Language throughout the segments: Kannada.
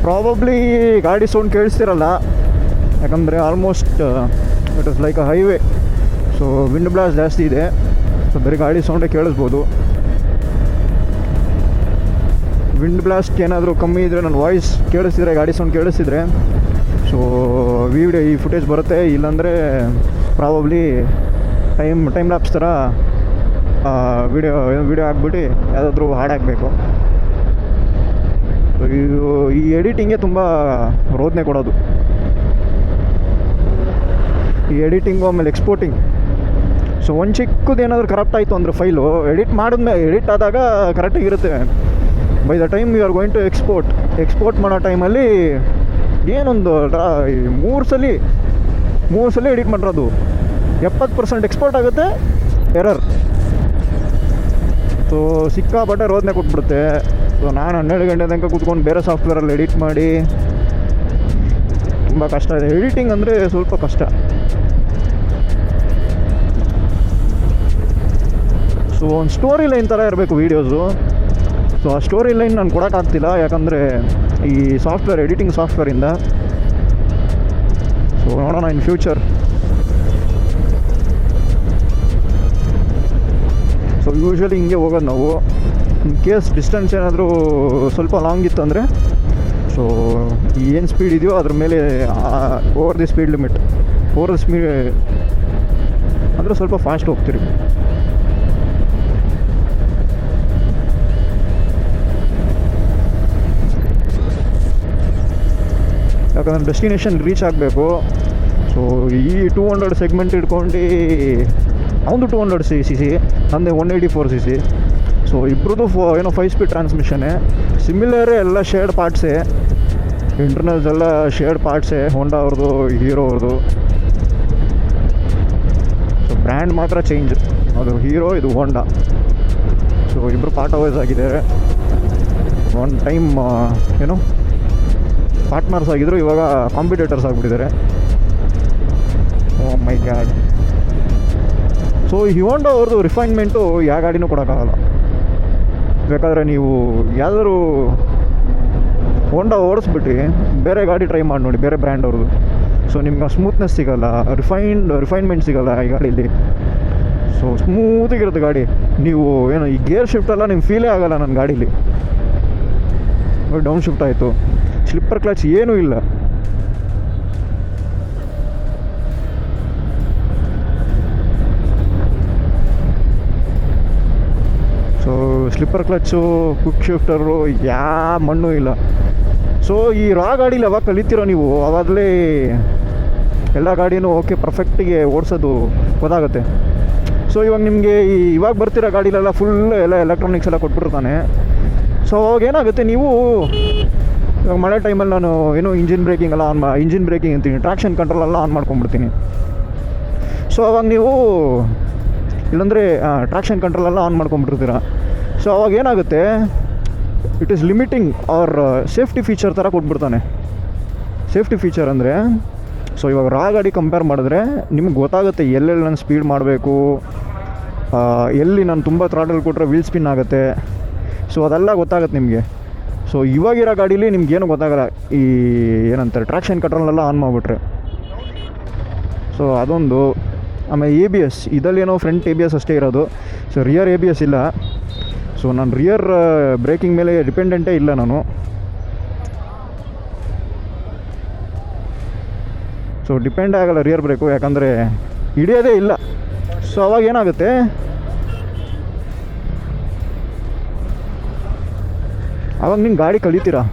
ಪ್ರಾಬಬ್ಲಿ ಗಾಡಿ ಸೌಂಡ್ ಕೇಳಿಸ್ತಿರಲ್ಲ, ಯಾಕಂದರೆ almost it is like a highway. So wind blast ಜಾಸ್ತಿ ಇದೆ, ಸೊ ಬರೀ ಗಾಡಿ ಸೌಂಡೇ ಕೇಳಿಸ್ಬೋದು. ವಿಂಡ್ ಬ್ಲಾಸ್ಟ್ ಏನಾದರೂ ಕಮ್ಮಿ ಇದ್ದರೆ, ನನ್ನ ವಾಯ್ಸ್ ಕೇಳಿಸ್ತಿದ್ರೆ, ಗಾಡಿ ಸೌಂಡ್ ಕೇಳಿಸ್ತಿದ್ರೆ, ಸೊ ಈ ಫುಟೇಜ್ ಬರುತ್ತೆ. ಇಲ್ಲಾಂದರೆ ಪ್ರಾಬಬ್ಲಿ ಟೈಮ್ ಲ್ಯಾಪ್ಸ್ ಥರ ವಿಡಿಯೋ ಹಾಕ್ಬಿಟ್ಟು ಯಾವುದಾದ್ರೂ ಹಾಡಾಕಬೇಕು. ಈ ಎಡಿಟಿಂಗೇ ತುಂಬ ರೋದನೆ ಕೊಡೋದು, ಈ ಎಡಿಟಿಂಗು. ಆಮೇಲೆ ಎಕ್ಸ್ಪೋರ್ಟಿಂಗ್. ಸೊ ಒಂದು ಚಿಕ್ಕದೇನಾದರೂ ಕರಪ್ಟ್ ಆಯಿತು ಅಂದರೆ ಫೈಲು ಎಡಿಟ್ ಆದಾಗ ಕರೆಕ್ಟಾಗಿರುತ್ತೆ. By the time you are going to export ಮಾಡೋ ಟೈಮಲ್ಲಿ ಏನೊಂದು 3 ಸಲ ಎಡಿಟ್ ಮಾಡಿರೋದು 70% ಎಕ್ಸ್ಪೋರ್ಟ್ ಆಗುತ್ತೆ, ಎರರ್. ಸೊ ಸಿಕ್ಕಾಪಟ್ಟೆ ರೋದನೆ ಕೊಟ್ಬಿಡುತ್ತೆ. ಸೊ ನಾನು 12 ಗಂಟೆ ತನಕ ಕೂತ್ಕೊಂಡು ಬೇರೆ ಸಾಫ್ಟ್ವೇರಲ್ಲಿ ಎಡಿಟ್ ಮಾಡಿ, ತುಂಬ ಕಷ್ಟ ಇದೆ. ಎಡಿಟಿಂಗ್ ಅಂದರೆ ಸ್ವಲ್ಪ ಕಷ್ಟ. ಸೊ ಒಂದು ಸ್ಟೋರಿ ಲೈನ್ ಥರ ಇರಬೇಕು ವೀಡಿಯೋಸು. ಸೊ ಆ ಸ್ಟೋರಿ ಲೈನ್ ನಾನು ಕೊಡೋಕ್ಕಾಗ್ತಿಲ್ಲ, ಯಾಕಂದರೆ ಈ ಸಾಫ್ಟ್ವೇರ್, ಎಡಿಟಿಂಗ್ ಸಾಫ್ಟ್ವೇರಿಂದ. ಸೊ ನೋಡೋಣ ಇನ್ ಫ್ಯೂಚರ್. ಸೊ ಯೂಶ್ವಲಿ ಹಿಂಗೆ ಹೋಗೋದು ನಾವು. ಇನ್ ಕೇಸ್ ಡಿಸ್ಟೆನ್ಸ್ ಏನಾದರೂ ಸ್ವಲ್ಪ ಲಾಂಗ್ ಇತ್ತು ಅಂದರೆ, ಸೊ ಏನು ಸ್ಪೀಡ್ ಇದೆಯೋ ಅದ್ರ ಮೇಲೆ ಓವರ್ ದಿ ಸ್ಪೀಡ್ ಲಿಮಿಟ್, ಅಂದರೆ ಸ್ವಲ್ಪ ಫಾಸ್ಟ್ ಹೋಗ್ತೀರಿ. ಯಾಕಂದರೆ ಡೆಸ್ಟಿನೇಷನ್ ರೀಚ್ ಆಗಬೇಕು. ಸೊ ಈ 200 ಸೆಗ್ಮೆಂಟ್ ಇಟ್ಕೊಂಡು, ಅವನು 200 cc, ನಂದೆ 184 cc. ಸೊ ಇಬ್ಬರದು 5 ಸ್ಪೀಡ್ ಟ್ರಾನ್ಸ್ಮಿಷನ್ನೇ, ಸಿಮಿಲರೇ, ಎಲ್ಲ ಶೇರ್ಡ್ ಪಾರ್ಟ್ಸೇ, ಇಂಟರ್ನಲ್ಸ್ ಎಲ್ಲ ಶೇರ್ಡ್ ಪಾರ್ಟ್ಸೇ, ಹೋಂಡಾ ಅವ್ರದ್ದು, ಹೀರೋ ಅವ್ರದ್ದು. ಸೊ ಬ್ರ್ಯಾಂಡ್ ಮಾತ್ರ ಚೇಂಜ್, ಅದು ಹೀರೋ, ಇದು ಹೋಂಡಾ. ಸೊ ಇಬ್ಬರು ಪಾರ್ಟ್ ಅವೈಸ್ ಆಗಿದ್ದಾರೆ. ಒನ್ ಟೈಮ್ ಪಾರ್ಟ್ನರ್ಸ್ ಆಗಿದ್ರು, ಇವಾಗ ಕಾಂಪಿಟೇಟರ್ಸ್ ಆಗಿಬಿಟ್ಟಿದ್ದಾರೆ. ಓ ಮೈ ಗಾಡ್. ಸೊ ಈ ಹೋಂಡಾ ಅವ್ರದ್ದು ರಿಫೈನ್ಮೆಂಟು ಯಾವ ಗಾಡಿನೂ ಕೊಡೋಕ್ಕಾಗಲ್ಲ. ಬೇಕಾದರೆ ನೀವು ಯಾವ್ದಾದ್ರು ಹೋಂಡಾ ಓಡಿಸ್ಬಿಟ್ಟು ಬೇರೆ ಗಾಡಿ ಟ್ರೈ ಮಾಡಿ ನೋಡಿ, ಬೇರೆ ಬ್ರ್ಯಾಂಡ್ ಅವ್ರದ್ದು. ಸೊ ನಿಮ್ಗೆ ಸ್ಮೂತ್ನೆಸ್ ಸಿಗೋಲ್ಲ, ರಿಫೈನ್ಮೆಂಟ್ ಸಿಗೋಲ್ಲ ಈ ಗಾಡೀಲಿ. ಸೊ ಸ್ಮೂತಿಗಿರುತ್ತೆ ಗಾಡಿ. ನೀವು ಈ ಗೇರ್ ಶಿಫ್ಟೆಲ್ಲ ನಿಮ್ಗೆ ಫೀಲೇ ಆಗೋಲ್ಲ ನನ್ನ ಗಾಡೀಲಿ. ಡೌನ್ ಶಿಫ್ಟ್ ಆಯಿತು, ಸ್ಲಿಪ್ಪರ್ ಕ್ಲಚ್ ಏನೂ ಇಲ್ಲ. So slipper clutch, quick shifter, ಯಾವ ಮಣ್ಣು ಇಲ್ಲ. ಸೊ ಈ ಗಾಡೀಲಿ ಯಾವಾಗ ಕಲಿತೀರೋ ನೀವು, ಆವಾಗಲೇ ಎಲ್ಲ ಗಾಡಿನೂ ಓಕೆ ಪರ್ಫೆಕ್ಟಿಗೆ ಓಡಿಸೋದು ಗೊತ್ತಾಗುತ್ತೆ. ಸೊ ಇವಾಗ ನಿಮಗೆ ಇವಾಗ ಬರ್ತಿರೋ ಗಾಡಿಲೆಲ್ಲ ಫುಲ್ ಎಲ್ಲ ಎಲೆಕ್ಟ್ರಾನಿಕ್ಸ್ ಎಲ್ಲ ಕೊಟ್ಬಿಟ್ಟಿರ್ತಾನೆ. ಸೊ ಅವಾಗ ಏನಾಗುತ್ತೆ, ನೀವು ಇವಾಗ ಮಳೆ ಟೈಮಲ್ಲಿ ನಾನು ಇಂಜಿನ್ ಬ್ರೇಕಿಂಗ್ ಅಂತೀನಿ, ಟ್ರಾಕ್ಷನ್ ಕಂಟ್ರೋಲ್ ಎಲ್ಲ ಆನ್ ಮಾಡ್ಕೊಂಡ್ಬಿಡ್ತೀನಿ. ಸೊ ಅವಾಗ ನೀವು ಇಲ್ಲಾಂದರೆ ಟ್ರಾಕ್ಷನ್ ಕಂಟ್ರೋಲ್ ಎಲ್ಲ ಆನ್ ಮಾಡ್ಕೊಂಡ್ಬಿಟ್ಟಿರ್ತೀರ. ಸೊ ಅವಾಗ ಏನಾಗುತ್ತೆ, it is limiting or safety feature ಥರ ಕೊಟ್ಬಿಡ್ತಾನೆ. ಸೇಫ್ಟಿ ಫೀಚರ್ ಅಂದರೆ, ಸೊ ಇವಾಗ ಗಾಡಿ ಕಂಪೇರ್ ಮಾಡಿದ್ರೆ ನಿಮ್ಗೆ ಗೊತ್ತಾಗುತ್ತೆ ಎಲ್ಲೆಲ್ಲಿ ನಾನು ಸ್ಪೀಡ್ ಮಾಡಬೇಕು, ಎಲ್ಲಿ ನಾನು ತುಂಬ ಥ್ರಾಟಲ್ ಕೊಟ್ಟರೆ ವೀಲ್ ಸ್ಪಿನ್ ಆಗುತ್ತೆ. ಸೊ ಅದೆಲ್ಲ ಗೊತ್ತಾಗುತ್ತೆ ನಿಮಗೆ. ಸೊ ಇವಾಗಿರೋ ಗಾಡೀಲಿ ನಿಮ್ಗೇನು ಗೊತ್ತಾಗಲ್ಲ, ಈ ಏನಂತಾರೆ ಟ್ರಾಕ್ಷನ್ ಕಂಟ್ರೋಲ್ನೆಲ್ಲ ಆನ್ ಮಾಡಿಬಿಟ್ರೆ. ಸೊ ಅದೊಂದು. ಆಮೇಲೆ ABS, ಇದರಲ್ಲೇನೋ ಫ್ರಂಟ್ ABS ಅಷ್ಟೇ ಇರೋದು. ಸೊ ರಿಯರ್ ABS ಇಲ್ಲ. ಸೊ ನಾನು ರಿಯರ್ ಬ್ರೇಕಿಂಗ್ ಮೇಲೆ ಡಿಪೆಂಡೆಂಟೇ ಇಲ್ಲ ನಾನು. ಸೊ ಡಿಪೆಂಡ್ ಆಗಲ್ಲ ರಿಯರ್ ಬ್ರೇಕು, ಯಾಕಂದರೆ ಹಿಡಿಯೋದೇ ಇಲ್ಲ. ಸೊ ಅವಾಗ ಏನಾಗುತ್ತೆ, ಅವಾಗ ನೀನು ಗಾಡಿ ಕಲಿತೀರಾ.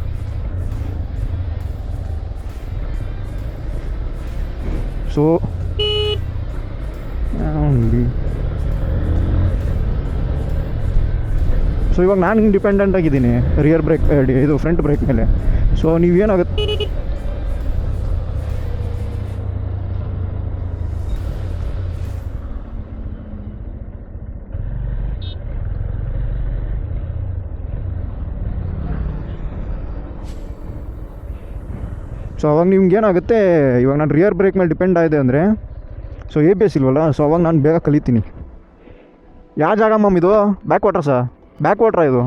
ಸೊ ಇವಾಗ ನಾನು ಹಿಂಗೆ ಡಿಪೆಂಡೆಂಟ್ ಆಗಿದ್ದೀನಿ ರಿಯರ್ ಬ್ರೇಕ್, ಇದು ಫ್ರಂಟ್ ಬ್ರೇಕ್ ಮೇಲೆ. ಸೊ ನೀವೇನಾಗುತ್ತೆ, ಸೊ ಅವಾಗ ನಿಮ್ಗೆ ಏನಾಗುತ್ತೆ, ಇವಾಗ ನಾನು ರಿಯರ್ ಬ್ರೇಕ್ ಮೇಲೆ ಡಿಪೆಂಡ್ ಆಗಿದೆ ಅಂದರೆ, ಸೊ ABS ಇಲ್ವಲ್ಲ. ಸೊ ಅವಾಗ ನಾನು ಬೇಗ ಕಲಿತೀನಿ. ಯಾವ ಜಾಗ ಮ್ಯಾಮ್ ಇದು? ಬ್ಯಾಕ್ ವಾಟ್ರಾ ಇದು?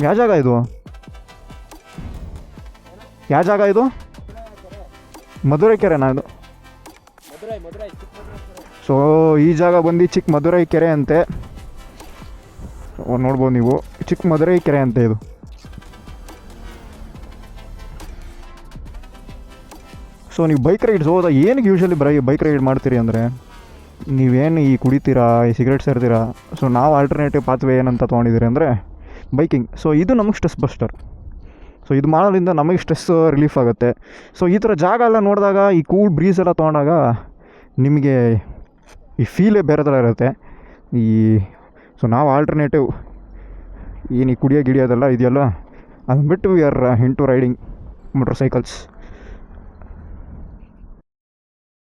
ಯಾವ ಜಾಗ ಇದು? ಯಾವ ಜಾಗ ಇದು? ಮಧುರೈ ಕೆರೆನಾ ಇದು? ಸೊ ಈ ಜಾಗ ಬಂದು ಚಿಕ್ಕ ಮಧುರೈ ಕೆರೆ ಅಂತೆ. ನೋಡ್ಬೋದು ನೀವು, ಚಿಕ್ಕ ಮಧುರೈ ಕೆರೆ ಅಂತೆ ಇದು. ಸೊ ನೀವು ಬೈಕ್ ರೈಡ್ಸ್ ಹೋದ ಏನಕ್ಕೆ ಯೂಶ್ವಲಿ ಬೈಕ್ ರೈಡ್ ಮಾಡ್ತೀರಿ ಅಂದರೆ, ನೀವೇನು ಈ ಕುಡಿತೀರಾ, ಈ ಸಿಗರೇಟ್ ಸೇರ್ತೀರಾ. ಸೊ ನಾವು ಆಲ್ಟರ್ನೇಟಿವ್ ಪಾತ್ವೇ ಏನಂತ ತೊಗೊಂಡಿದ್ದೀರಿ ಅಂದರೆ ಬೈಕಿಂಗ್. ಸೊ ಇದು ನಮಗೆ ಸ್ಟ್ರೆಸ್ ಬಸ್ಟರ್. ಸೊ ಇದು ಮಾಡೋದ್ರಿಂದ ನಮಗೆ ಸ್ಟ್ರೆಸ್ ರಿಲೀಫ್ ಆಗುತ್ತೆ. ಸೊ ಈ ಥರ ಜಾಗ ಎಲ್ಲ ನೋಡಿದಾಗ, ಈ ಕೂಲ್ ಬ್ರೀಸ್ ಎಲ್ಲ ತೊಗೊಂಡಾಗ ನಿಮಗೆ ಈ ಫೀಲೇ ಬೇರೆ ಥರ ಇರುತ್ತೆ. ಸೊ ನಾವು ಆಲ್ಟರ್ನೇಟಿವ್ ಏನು ಈ ಕುಡಿಯೋದೆಲ್ಲ ಇದೆಯಲ್ಲ, ಅದನ್ನ ಬಿಟ್ಟು we are into riding motor cycles.